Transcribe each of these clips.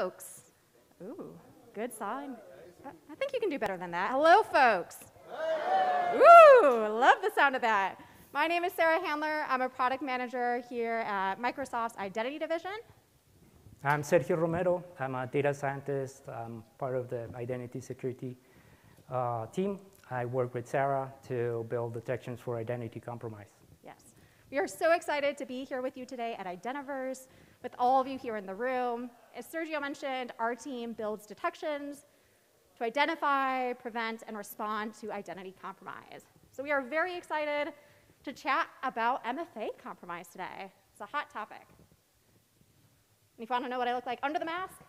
folks. Ooh, good sign. I think you can do better than that. Hello, folks. Ooh, love the sound of that. My name is Sarah Handler. I'm a product manager here at Microsoft's Identity Division. I'm Sergio Romero. I'm a data scientist. I'm part of the identity security team. I work with Sarah to build detections for identity compromise. Yes. We are so excited to be here with you today at Identiverse, with all of you here in the room. As Sergio mentioned, our team builds detections to identify, prevent, and respond to identity compromise. So we are very excited to chat about MFA compromise today. It's a hot topic. And if you want to know what I look like under the mask,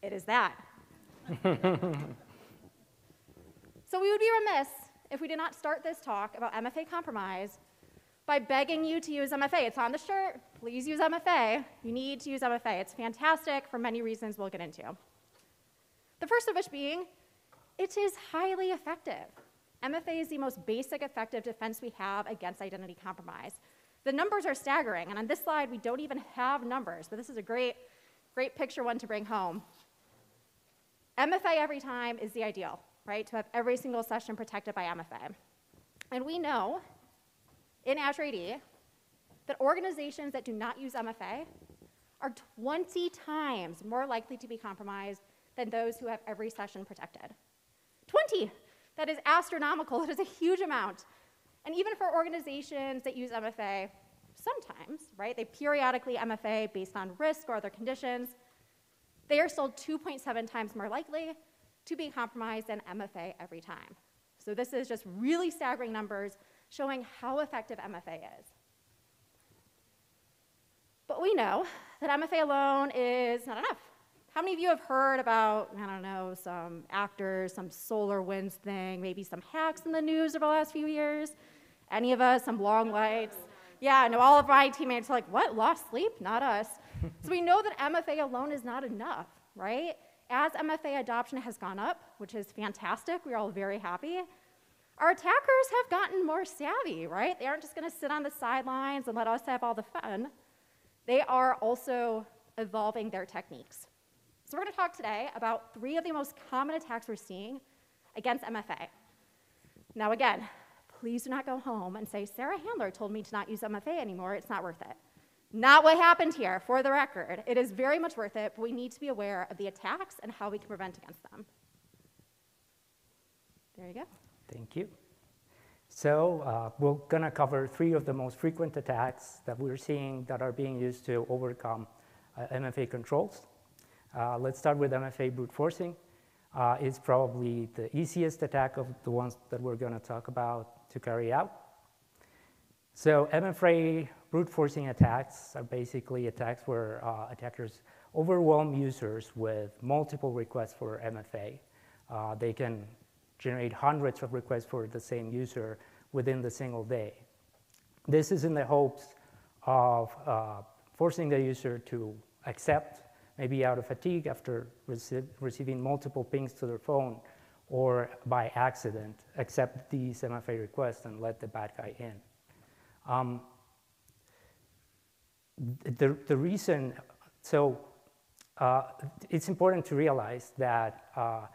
it is that. So we would be remiss if we did not start this talk about MFA compromise by begging you to use MFA. It's on the shirt. Please use MFA. You need to use MFA. It's fantastic for many reasons we'll get into. The first of which being, it is highly effective. MFA is the most basic effective defense we have against identity compromise. The numbers are staggering, and on this slide, we don't even have numbers, but this is a great picture one to bring home. MFA every time is the ideal, right? To have every single session protected by MFA. And we know in Azure AD that organizations that do not use MFA are 20 times more likely to be compromised than those who have every session protected. 20! That is astronomical. It is a huge amount. And even for organizations that use MFA, sometimes, right, they periodically MFA based on risk or other conditions, they are still 2.7 times more likely to be compromised than MFA every time. So this is just really staggering numbers showing how effective MFA is. But we know that MFA alone is not enough. How many of you have heard about, I don't know, some actors, some SolarWinds thing, maybe some hacks in the news over the last few years? Any of us, some long lights? Yeah, no, all of my teammates are like, what, lost sleep? Not us. So we know that MFA alone is not enough, right? As MFA adoption has gone up, which is fantastic, we're all very happy, our attackers have gotten more savvy, right? They aren't just gonna sit on the sidelines and let us have all the fun. They are also evolving their techniques. So we're gonna talk today about 3 of the most common attacks we're seeing against MFA. Now again, please do not go home and say, Sarah Handler told me to not use MFA anymore, it's not worth it. Not what happened here, for the record. It is very much worth it, but we need to be aware of the attacks and how we can prevent against them. There you go. Thank you. So we're going to cover 3 of the most frequent attacks that we're seeing that are being used to overcome MFA controls. Let's start with MFA brute forcing. It's probably the easiest attack of the ones that we're going to talk about to carry out. So MFA brute forcing attacks are basically attacks where attackers overwhelm users with multiple requests for MFA. They can generate hundreds of requests for the same user within the single day. This is in the hopes of forcing the user to accept, maybe out of fatigue after receiving multiple pings to their phone, or by accident, accept these MFA requests and let the bad guy in. The reason, so it's important to realize that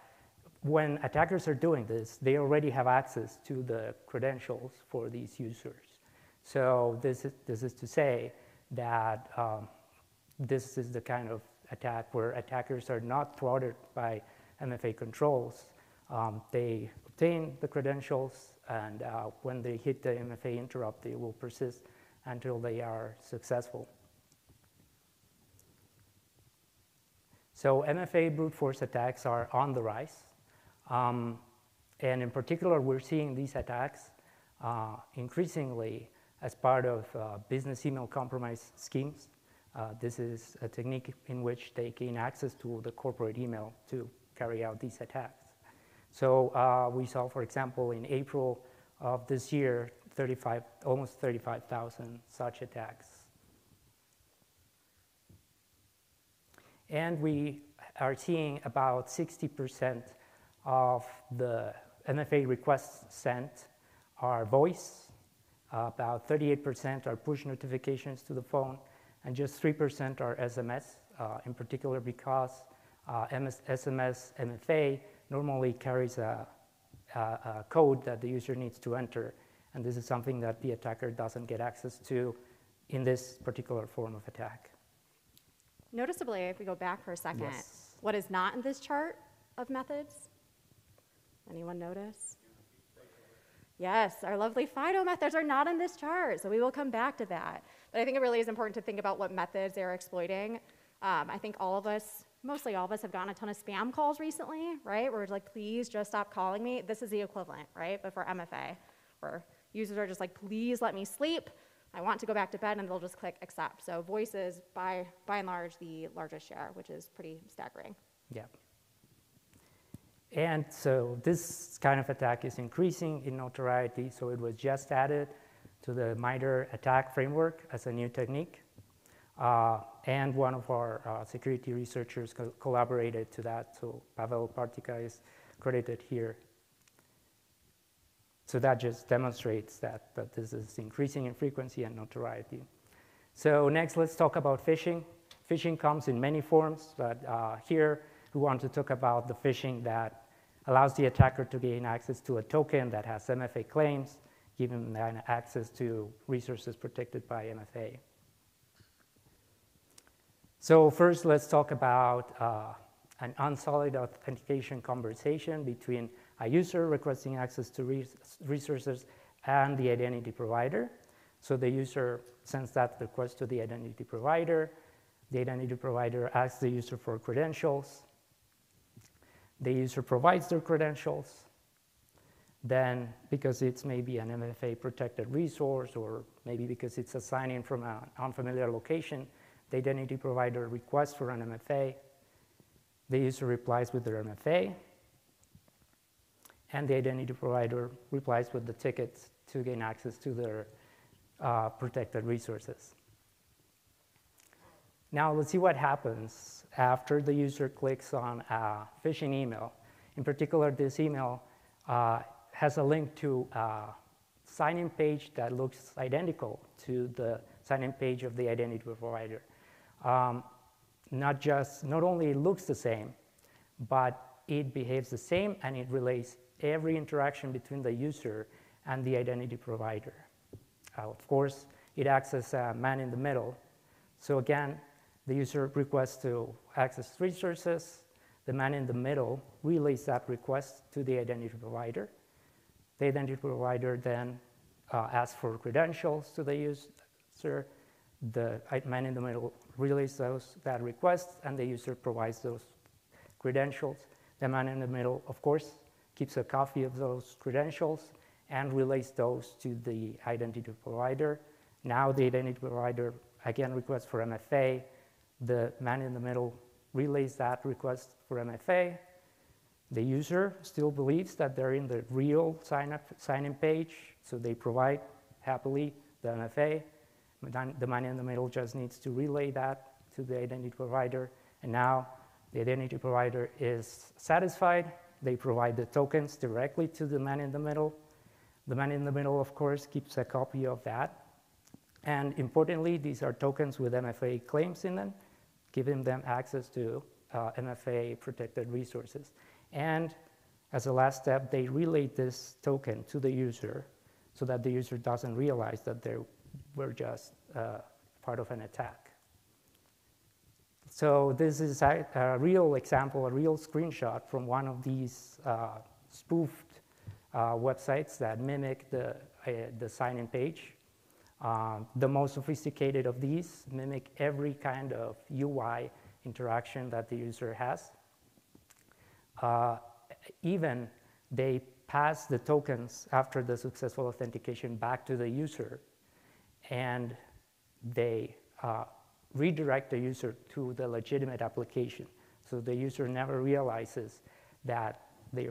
when attackers are doing this, they already have access to the credentials for these users. So this is to say that this is the kind of attack where attackers are not thwarted by MFA controls. They obtain the credentials, and when they hit the MFA interrupt, they will persist until they are successful. So MFA brute force attacks are on the rise. And in particular, we're seeing these attacks increasingly as part of business email compromise schemes. This is a technique in which they gain access to the corporate email to carry out these attacks. So we saw, for example, in April of this year, almost 35,000 such attacks. And we are seeing about 60% of the MFA requests sent are voice, about 38% are push notifications to the phone, and just 3% are SMS, in particular because SMS MFA normally carries a code that the user needs to enter, and this is something that the attacker doesn't get access to in this particular form of attack. Noticeably, if we go back for a second, Yes. what is not in this chart of methods? Anyone notice? Yes, our lovely FIDO methods are not in this chart, so we will come back to that. But I think it really is important to think about what methods they're exploiting. I think all of us, mostly all of us, have gotten a ton of spam calls recently, right? Where it's like, please just stop calling me. This is the equivalent, right? But for MFA, where users are just like, please let me sleep. I want to go back to bed, and they'll just click accept. So voice is, by and large, the largest share, which is pretty staggering. Yeah. And so this kind of attack is increasing in notoriety, so it was just added to the MITRE attack framework as a new technique. And one of our security researchers collaborated to that, so Pavel Partika is credited here. So that just demonstrates that this is increasing in frequency and notoriety. So next, let's talk about phishing. Phishing comes in many forms, but here we want to talk about the phishing that allows the attacker to gain access to a token that has MFA claims, giving them access to resources protected by MFA. So first, let's talk about an unsullied authentication conversation between a user requesting access to resources and the identity provider. So the user sends that request to the identity provider. The identity provider asks the user for credentials. The user provides their credentials. Then, because it's maybe an MFA protected resource, or maybe because it's a sign-in from an unfamiliar location, the identity provider requests for an MFA. The user replies with their MFA. And the identity provider replies with the tickets to gain access to their protected resources. Now let's see what happens after the user clicks on a phishing email. In particular, this email has a link to a sign-in page that looks identical to the sign-in page of the identity provider. Not only it looks the same, but it behaves the same, and it relays every interaction between the user and the identity provider. Of course, it acts as a man in the middle. So again, the user requests to access resources. The man in the middle relays that request to the identity provider. The identity provider then asks for credentials to the user. The man in the middle relays that request, and the user provides those credentials. The man in the middle, of course, keeps a copy of those credentials and relays those to the identity provider. Now the identity provider again requests for MFA. The man in the middle relays that request for MFA. The user still believes that they're in the real sign-in page, so they provide happily the MFA. The man in the middle just needs to relay that to the identity provider, and now the identity provider is satisfied. They provide the tokens directly to the man in the middle. The man in the middle, of course, keeps a copy of that. And importantly, these are tokens with MFA claims in them, giving them access to MFA protected resources. And as a last step, they relay this token to the user so that the user doesn't realize that they were just part of an attack. So this is a real example, a real screenshot from one of these spoofed websites that mimic the sign-in page. The most sophisticated of these mimic every kind of UI interaction that the user has. Even they pass the tokens after the successful authentication back to the user, and they redirect the user to the legitimate application. So the user never realizes that they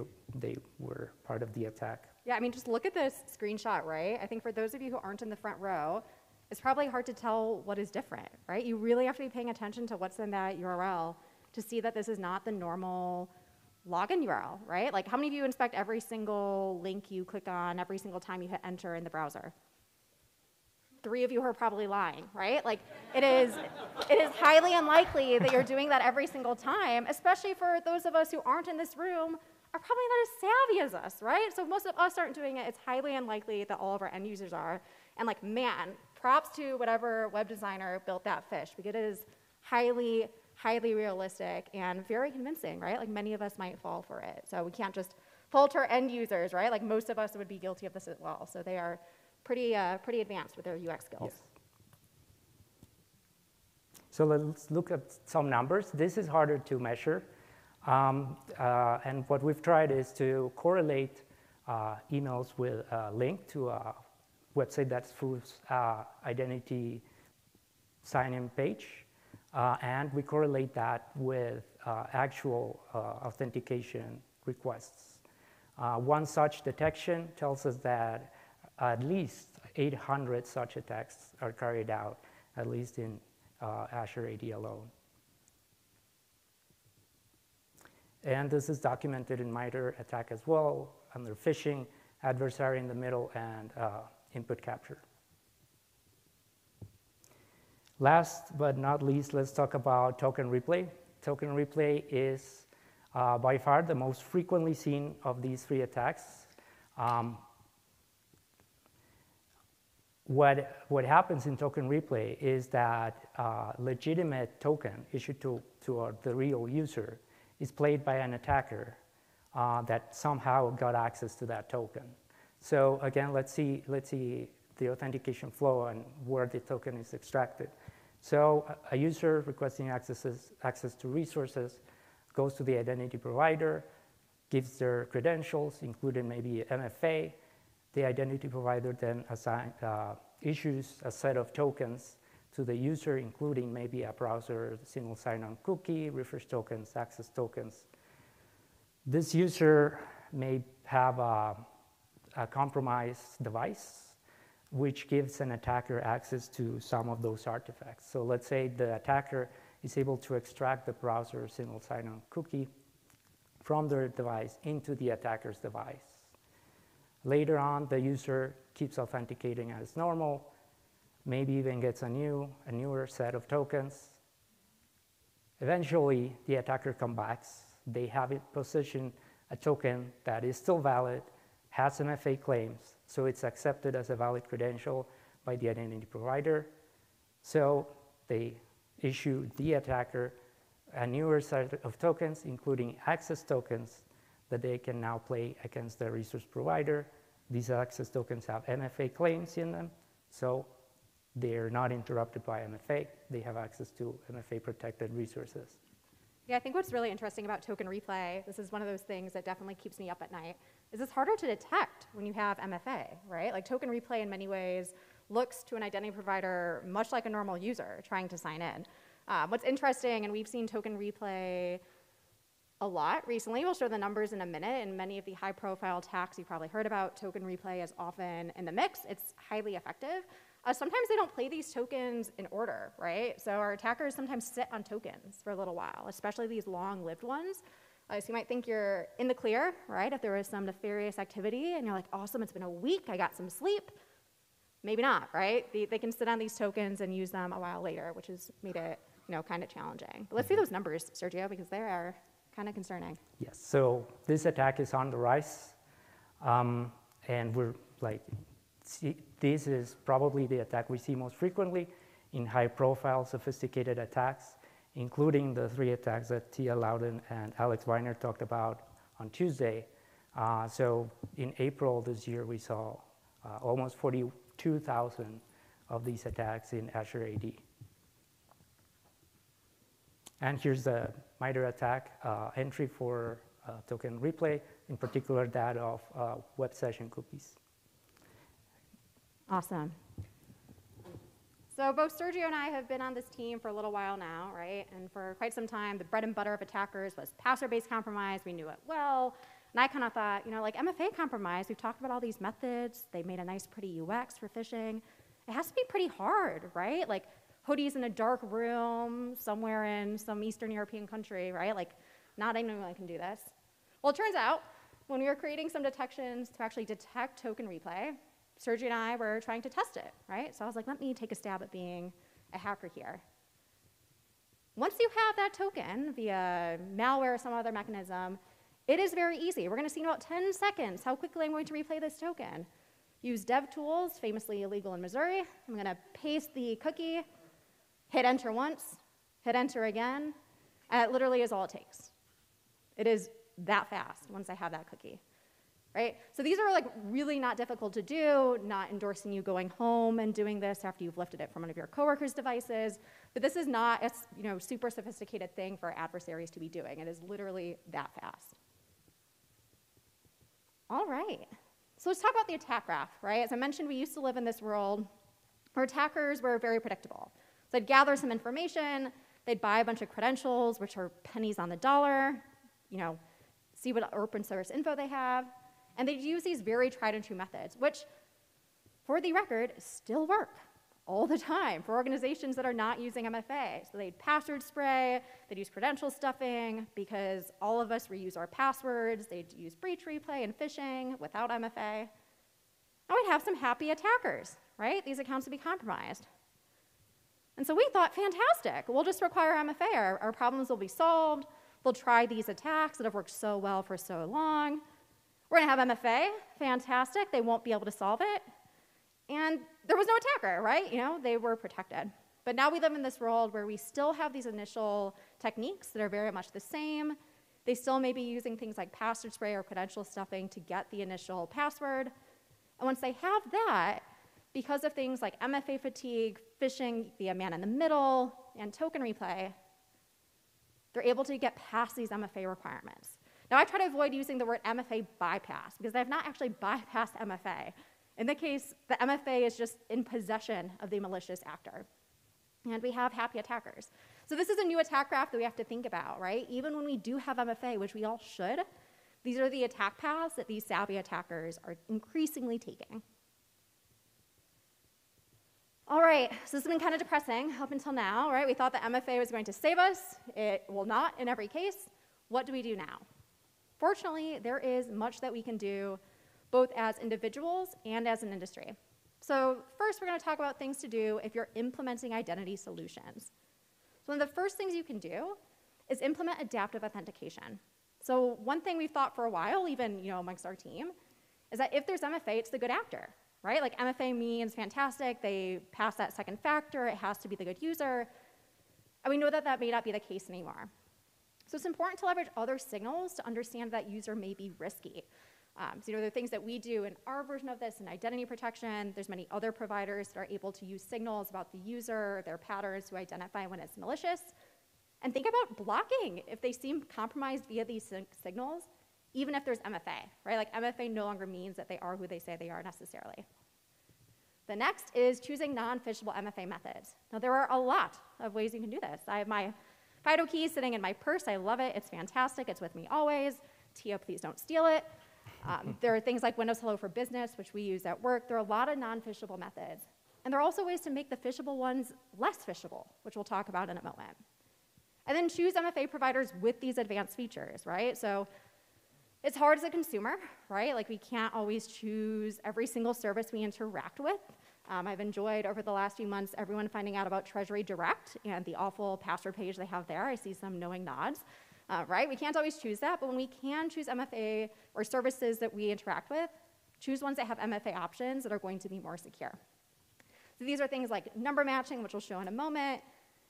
were part of the attack. Yeah, I mean, just look at this screenshot, right? I think for those of you who aren't in the front row, it's probably hard to tell what is different, right? You really have to be paying attention to what's in that URL to see that this is not the normal login URL, right? Like, how many of you inspect every single link you click on every single time you hit enter in the browser? 3 of you are probably lying, right? Like, it is highly unlikely that you're doing that every single time, especially for those of us who aren't in this room are probably not as savvy as us, right? So if most of us aren't doing it, it's highly unlikely that all of our end users are. And like, man, props to whatever web designer built that phish, because it is highly, highly realistic and very convincing, right? Like, many of us might fall for it. So we can't just fault our end users, right? Like, most of us would be guilty of this as well. So they are pretty advanced with their UX skills. Yes. So let's look at some numbers. This is harder to measure. And what we've tried is to correlate emails with a link to a website that's FU's identity sign-in page. And we correlate that with actual authentication requests. One such detection tells us that at least 800 such attacks are carried out, at least in Azure AD alone. And this is documented in MITRE attack as well, under phishing, adversary in the middle, and input capture. Last but not least, let's talk about token replay. Token replay is by far the most frequently seen of these 3 attacks. What happens in token replay is that legitimate token issued to the real user is played by an attacker that somehow got access to that token. So again, let's see the authentication flow and where the token is extracted. So a user requesting access to resources goes to the identity provider, gives their credentials, including maybe MFA. The identity provider then issues a set of tokens to the user, including maybe a browser single sign-on cookie, refresh tokens, access tokens. This user may have a compromised device, which gives an attacker access to some of those artifacts. So let's say the attacker is able to extract the browser single sign-on cookie from their device into the attacker's device. Later on, the user keeps authenticating as normal, maybe even gets a newer set of tokens. Eventually, the attacker comes back. They have it positioned a token that is still valid, has MFA claims, so it's accepted as a valid credential by the identity provider. So they issue the attacker a newer set of tokens, including access tokens, that they can now play against the resource provider. These access tokens have MFA claims in them, so they're not interrupted by MFA. They have access to MFA-protected resources. Yeah, I think what's really interesting about token replay, this is one of those things that definitely keeps me up at night, is it's harder to detect when you have MFA, right? Like, token replay in many ways looks to an identity provider much like a normal user trying to sign in. What's interesting, and we've seen token replay a lot recently, we'll show the numbers in a minute, and many of the high-profile attacks you've probably heard about, token replay is often in the mix. It's highly effective. Sometimes they don't play these tokens in order, right? So our attackers sometimes sit on tokens for a little while, especially these long-lived ones. So you might think you're in the clear, right? If there was some nefarious activity and you're like, awesome, it's been a week, I got some sleep. Maybe not, right? They can sit on these tokens and use them a while later, which has made it, kind of challenging. But let's see those numbers, Sergio, because they are kind of concerning. Yes, so this attack is on the rise, and we're like, this is probably the attack we see most frequently in high-profile, sophisticated attacks, including the 3 attacks that Tia Loudon and Alex Weiner talked about on Tuesday. So in April this year, we saw almost 42,000 of these attacks in Azure AD. And here's the MITRE attack entry for token replay, in particular that of web session cookies. Awesome. So both Sergio and I have been on this team for a little while now, right? And for quite some time, the bread and butter of attackers was password-based compromise. We knew it well. And I kind of thought, like MFA compromise, we've talked about all these methods. They made a nice, pretty UX for phishing. It has to be pretty hard, right? Like hoodies in a dark room somewhere in some Eastern European country, right? Like not anyone can do this. Well, it turns out when we were creating some detections to actually detect token replay, Sergio and I were trying to test it, right? So I was like, let me take a stab at being a hacker here. Once you have that token via malware or some other mechanism, it is very easy. We're going to see in about 10 seconds how quickly I'm going to replay this token. Use dev tools, famously illegal in Missouri. I'm going to paste the cookie, hit enter once, hit enter again, and it literally is all it takes. It is that fast once I have that cookie, right? So these are like really not difficult to do, not endorsing you going home and doing this after you've lifted it from one of your coworkers' devices, but this is not a super sophisticated thing for adversaries to be doing. It is literally that fast. All right, so let's talk about the attack graph, right? As I mentioned, we used to live in this world where attackers were very predictable. So they'd gather some information, they'd buy a bunch of credentials, which are pennies on the dollar, see what open source info they have, and they'd use these very tried and true methods, which, for the record, still work all the time for organizations that are not using MFA. So they'd password spray, they'd use credential stuffing, because all of us reuse our passwords, they'd use breach replay and phishing without MFA. And we'd have some happy attackers, right? These accounts would be compromised. And so we thought, fantastic, we'll just require MFA, our problems will be solved, they'll try these attacks that have worked so well for so long. We're gonna have MFA, fantastic, they won't be able to solve it. And there was no attacker, right? They were protected. But now we live in this world where we still have these initial techniques that are very much the same. They still may be using things like password spray or credential stuffing to get the initial password. And once they have that, because of things like MFA fatigue, phishing via man-in-the-middle, and token replay, they're able to get past these MFA requirements. Now, I try to avoid using the word MFA bypass, because I have not actually bypassed MFA. In that case, the MFA is just in possession of the malicious actor. And we have happy attackers. So this is a new attack graph that we have to think about, right? Even when we do have MFA, which we all should, these are the attack paths that these savvy attackers are increasingly taking. All right, so this has been kind of depressing up until now, right? We thought that MFA was going to save us. It will not in every case. What do we do now? Fortunately, there is much that we can do both as individuals and as an industry. So first, we're going to talk about things to do if you're implementing identity solutions. So one of the first things you can do is implement adaptive authentication. So one thing we've thought for a while, even amongst our team, is that if there's MFA, it's the good actor, right? Like MFA means fantastic, they pass that second factor, it has to be the good user. And we know that that may not be the case anymore. So it's important to leverage other signals to understand that user may be risky. So there are things that we do in our version of this in identity protection. There's many other providers that are able to use signals about the user, their patterns to identify when it's malicious. And think about blocking if they seem compromised via these signals, even if there's MFA, right? Like MFA no longer means that they are who they say they are necessarily. The next is choosing non-phishable MFA methods. Now there are a lot of ways you can do this. I have my FIDO key sitting in my purse. I love it. It's fantastic. It's with me always. Tio, please don't steal it. There are things like Windows Hello for Business, which we use at work. There are a lot of non-phishable methods. And there are also ways to make the phishable ones less phishable, which we'll talk about in a moment. And then choose MFA providers with these advanced features, right? So it's hard as a consumer, right? Like we can't always choose every single service we interact with. I've enjoyed over the last few months everyone finding out about Treasury Direct and the awful password page they have there. I see some knowing nods. Right? We can't always choose that, but when we can choose MFA or services that we interact with, choose ones that have MFA options that are going to be more secure. So these are things like number matching, which we'll show in a moment,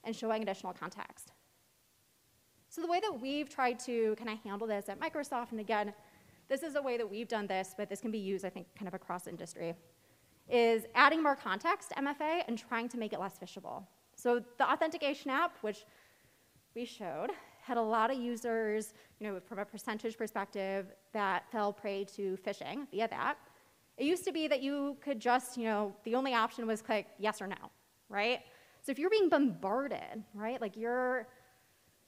and showing additional context. So the way that we've tried to kind of handle this at Microsoft, and again, this is a way that we've done this, but this can be used, I think, kind of across industry, is adding more context to MFA and trying to make it less phishable. So the authentication app, which we showed, had a lot of users, from a percentage perspective, that fell prey to phishing via that. It used to be that you could just, the only option was click yes or no, right? So if you're being bombarded, right, like you're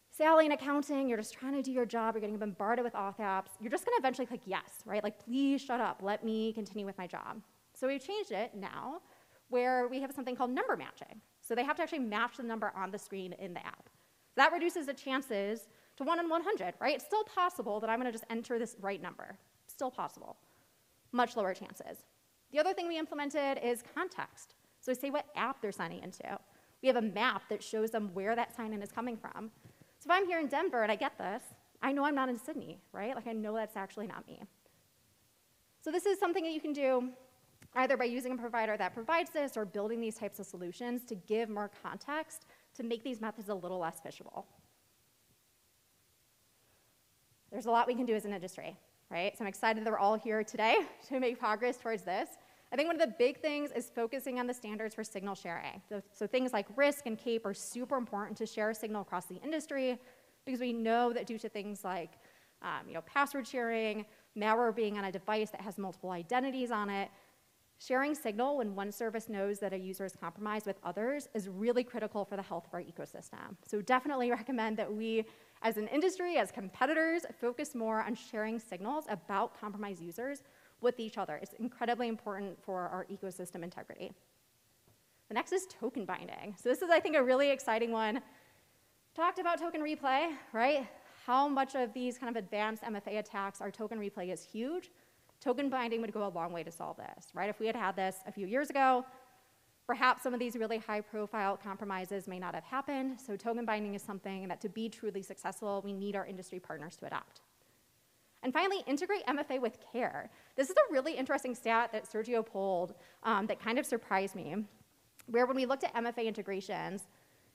Sally in accounting, you're just trying to do your job, you're getting bombarded with auth apps, you're just gonna eventually click yes, right? Like, please shut up, let me continue with my job. So we've changed it now where we have something called number matching. So they have to actually match the number on the screen in the app. That reduces the chances to 1 in 100, right? It's still possible that I'm gonna just enter this right number. Still possible. Much lower chances. The other thing we implemented is context. So say what app they're signing into. We have a map that shows them where that sign-in is coming from. So if I'm here in Denver and I get this, I know I'm not in Sydney, right? Like I know that's actually not me. So this is something that you can do either by using a provider that provides this or building these types of solutions to give more context to make these methods a little less phishable. There's a lot we can do as an industry, right? So I'm excited that we're all here today to make progress towards this. I think one of the big things is focusing on the standards for signal sharing. So things like RISC and CAPE are super important to share signal across the industry because we know that due to things like password sharing, malware being on a device that has multiple identities on it, sharing signal when one service knows that a user is compromised with others is really critical for the health of our ecosystem. So definitely recommend that we, as an industry, as competitors, focus more on sharing signals about compromised users with each other. It's incredibly important for our ecosystem integrity. The next is token binding. So this is, I think, a really exciting one. Talked about token replay, right? How much of these kind of advanced MFA attacks are token replay is huge. Token binding would go a long way to solve this, right? If we had had this a few years ago, perhaps some of these really high-profile compromises may not have happened. So token binding is something that to be truly successful, we need our industry partners to adopt. And finally, integrate MFA with care. This is a really interesting stat that Sergio pulled that kind of surprised me, where when we looked at MFA integrations,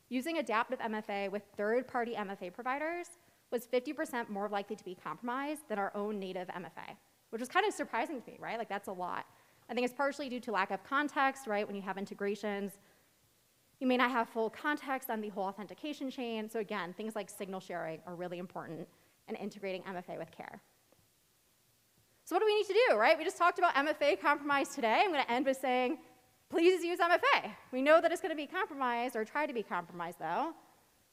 using adaptive MFA with third-party MFA providers was 50% more likely to be compromised than our own native MFA, which was kind of surprising to me, right? Like that's a lot. I think it's partially due to lack of context, right? When you have integrations, you may not have full context on the whole authentication chain. So again, things like signal sharing are really important in integrating MFA with care. So what do we need to do, right? We just talked about MFA compromise today. I'm going to end with saying, please use MFA. We know that it's going to be compromised or try to be compromised, though.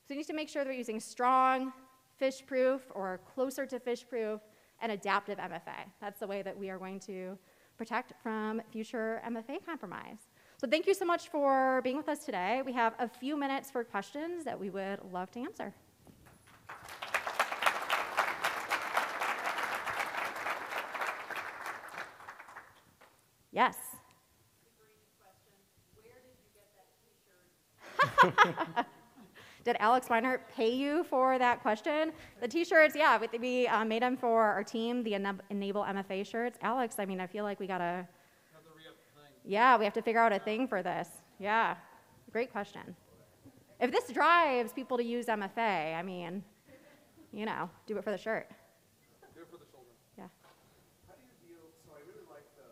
So we need to make sure that we're using strong, phish-proof or closer to phish-proof and adaptive MFA. That's the way that we are going to protect from future MFA compromise. So thank you so much for being with us today. We have a few minutes for questions that we would love to answer. Yes. Where did you get that T-shirt? Did Alex Weiner pay you for that question? The T-shirts, yeah, we made them for our team, the Enable MFA shirts. Alex, I mean, I feel like we gotta, yeah, we have to figure out a thing for this. Yeah, great question. If this drives people to use MFA, I mean, you know, do it for the shirt. Do it for the children. Yeah. How do you deal, so I really like the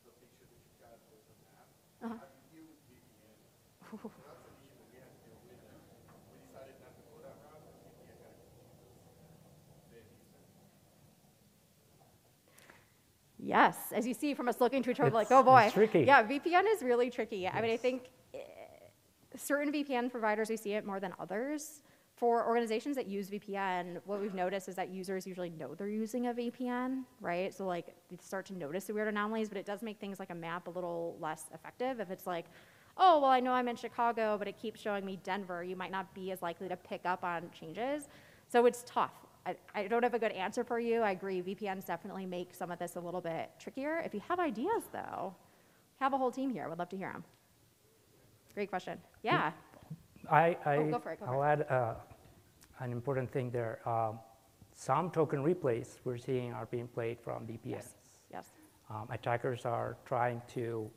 picture that you got with the map. How do you deal with VPN? So that's an issue that we had to deal with. We decided not to go that route, but VPN got to keep us very decent. Yes, as you see from us looking to each other, like, oh boy. It's tricky. Yeah, VPN is really tricky. Yes. I mean, I think certain VPN providers, we see it more than others. For organizations that use VPN, what we've noticed is that users usually know they're using a VPN, right? So like, they start to notice the weird anomalies, but it does make things like a map a little less effective. If it's like, oh, well, I know I'm in Chicago, but it keeps showing me Denver, you might not be as likely to pick up on changes. So it's tough. I don't have a good answer for you. I agree, VPNs definitely make some of this a little bit trickier. If you have ideas, though, have a whole team here. Would love to hear them. Great question. Yeah. I'll go for it. add an important thing there. Some token replays we're seeing are being played from VPNs. Yes. Attackers are trying to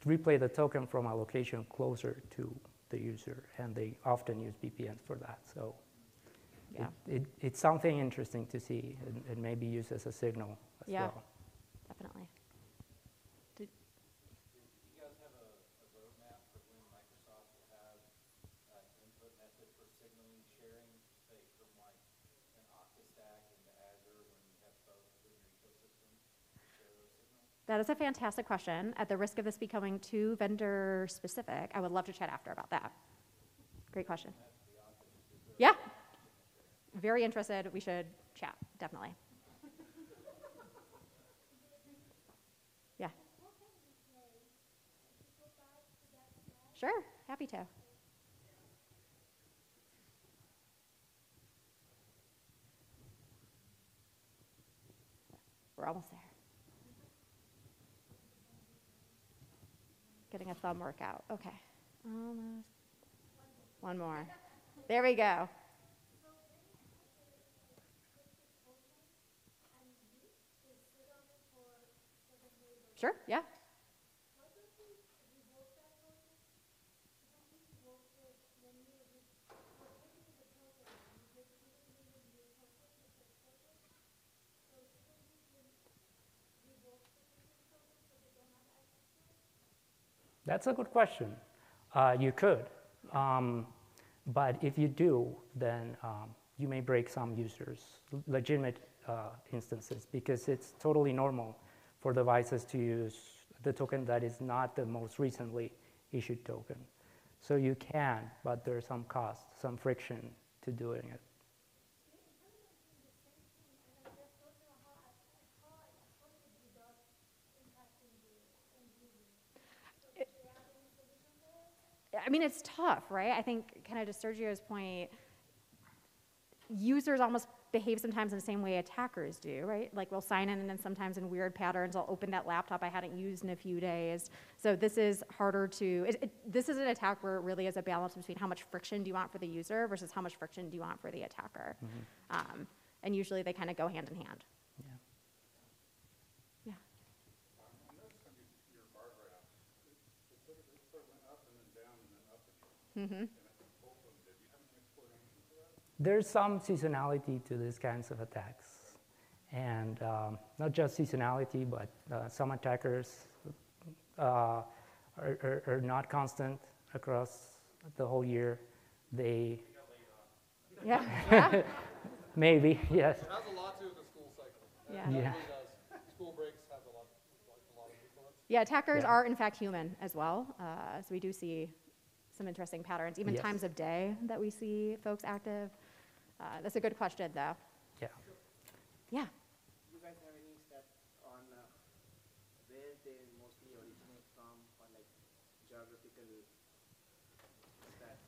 replay the token from a location closer to the user, and they often use VPNs for that. So Yeah. it's something interesting to see and maybe use as a signal as well. Definitely. Do you guys have a roadmap for when Microsoft will have an input method for signaling sharing, say from like an Okta stack into Azure when you have both in your ecosystem to share those signals? That is a fantastic question. At the risk of this becoming too vendor specific, I would love to chat after about that. Great question. Yeah. Very interested. We should chat, definitely. Yeah. Sure, happy to. We're almost there. Getting a thumb workout. Okay. Almost. One more. There we go. Sure, yeah. That's a good question. You could, but if you do, then you may break some users' legitimate instances, because it's totally normal for devices to use the token that is not the most recently issued token. So you can, but there's some cost, some friction to doing it. I mean, it's tough, right? I think kind of to Sergio's point, users almost behave sometimes in the same way attackers do, right? Like we'll sign in and then sometimes in weird patterns, I'll open that laptop I hadn't used in a few days. So this is harder to, this is an attack where it really is a balance between how much friction do you want for the user versus how much friction do you want for the attacker. Mm-hmm. And usually they kind of go hand in hand. Yeah. Yeah. I noticed on your bar graph, it sort of went up and then down and then up again. Mm-hmm. And I think both of them did. Do you have any explanation for that? There's some seasonality to these kinds of attacks. And not just seasonality, but some attackers are not constant across the whole year. They Yeah. Yeah. maybe, yes. It has a lot to do with the school cycle. Yeah. It Yeah. really does. School breaks have a lot of influence. Yeah, attackers Yeah. are in fact human as well. So we do see some interesting patterns, even Yes. times of day that we see folks active. That's a good question, though. Yeah. Yeah. Do you guys have any stats on where they mostly originate from, or like geographical stats?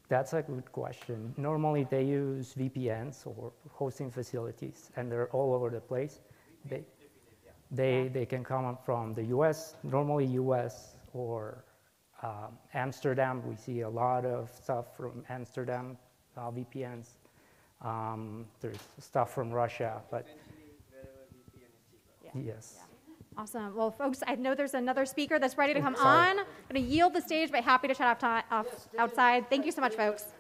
That's a good question. Normally they use VPNs or hosting facilities, and they're all over the place. They can come up from the US, normally US or Amsterdam. We see a lot of stuff from Amsterdam, VPNs. There's stuff from Russia, but Essentially, wherever VPN is cheaper. Yeah. yes. Yeah. Awesome. Well, folks, I know there's another speaker that's ready to come on. I'm going to yield the stage, but happy to chat outside. Thank you so much, folks.